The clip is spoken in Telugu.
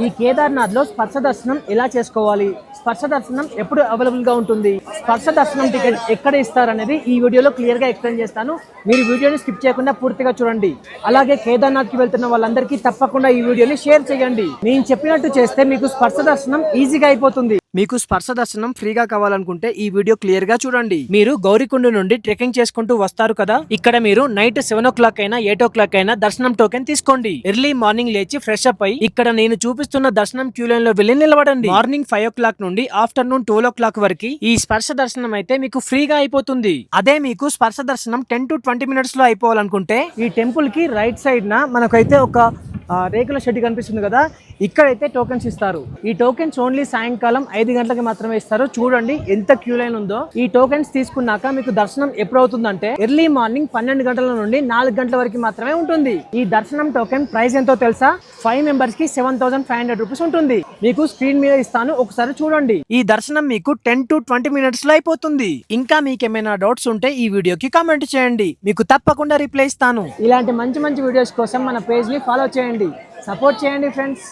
ఈ కేదార్నాథ్ లో స్పర్శ దర్శనం ఎలా చేసుకోవాలి, స్పర్శ దర్శనం ఎప్పుడు అవైలబుల్ గా ఉంటుంది, స్పర్శ దర్శనం టికెట్ ఎక్కడ ఇస్తారనేది ఈ వీడియోలో క్లియర్ గా ఎక్స్ప్లెయిన్ చేస్తాను. మీరు వీడియోని స్కిప్ చేయకుండా పూర్తిగా చూడండి. అలాగే కేదార్నాథ్ కి వెళ్తున్న వాళ్ళందరికీ తప్పకుండా ఈ వీడియోని షేర్ చేయండి. నేను చెప్పినట్టు చేస్తే మీకు స్పర్శ దర్శనం ఈజీగా అయిపోతుంది. మీకు స్పర్శ దర్శనం ఫ్రీగా కావాలనుకుంటే ఈ వీడియో క్లియర్ గా చూడండి. మీరు గౌరీకుండ నుండి ట్రెక్కింగ్ చేసుకుంటూ వస్తారు కదా, ఇక్కడ మీరు నైట్ 7 o'clock అయినా 8 o'clock అయినా దర్శనం టోకెన్ తీసుకోండి. ఎర్లీ మార్నింగ్ లేచి ఫ్రెష్ అప్ అయి ఇక్కడ నేను చూపిస్తున్న దర్శనం క్యూ లైన్ లో వెళ్ళి నిలబడండి. మార్నింగ్ 5 o'clock నుండి ఆఫ్టర్నూన్ 12 o'clock వరకు ఈ స్పర్శ దర్శనం అయితే మీకు ఫ్రీగా అయిపోతుంది. అదే మీకు స్పర్శ దర్శనం 10 to 20 minutes లో అయిపోవాలనుకుంటే ఈ టెంపుల్ కి రైట్ సైడ్ న మనకైతే ఒక రేకుల షెడ్ కనిపిస్తుంది కదా, ఇక్కడైతే టోకెన్స్ ఇస్తారు. ఈ టోకెన్స్ ఓన్లీ సాయంకాలం 5 గంటలకి మాత్రమే ఇస్తారు. చూడండి ఎంత క్యూ లైన్ ఉందో. ఈ టోకెన్స్ తీసుకున్నాక మీకు దర్శనం ఎప్పుడు అవుతుందంటే ఎర్లీ మార్నింగ్ 12 గంటల నుండి 4 గంటల వరకు మాత్రమే ఉంటుంది. ఈ దర్శనం టోకెన్ ప్రైస్ ఎంతో తెలుసా? 5 members కి 7,500 రూపీస్ ఉంటుంది. మీకు స్క్రీన్ మీద ఇస్తాను, ఒకసారి చూడండి. ఈ దర్శనం మీకు 10 to 20 minutes లో అయిపోతుంది. ఇంకా మీకు ఏమైనా డౌట్స్ ఉంటే ఈ వీడియోకి కామెంట్ చేయండి, మీకు తప్పకుండా రిప్లై ఇస్తాను. ఇలాంటి మంచి మంచి వీడియోస్ కోసం మన పేజ్ ని ఫాలో చేయండి, సపోర్ట్ చేయండి ఫ్రెండ్స్.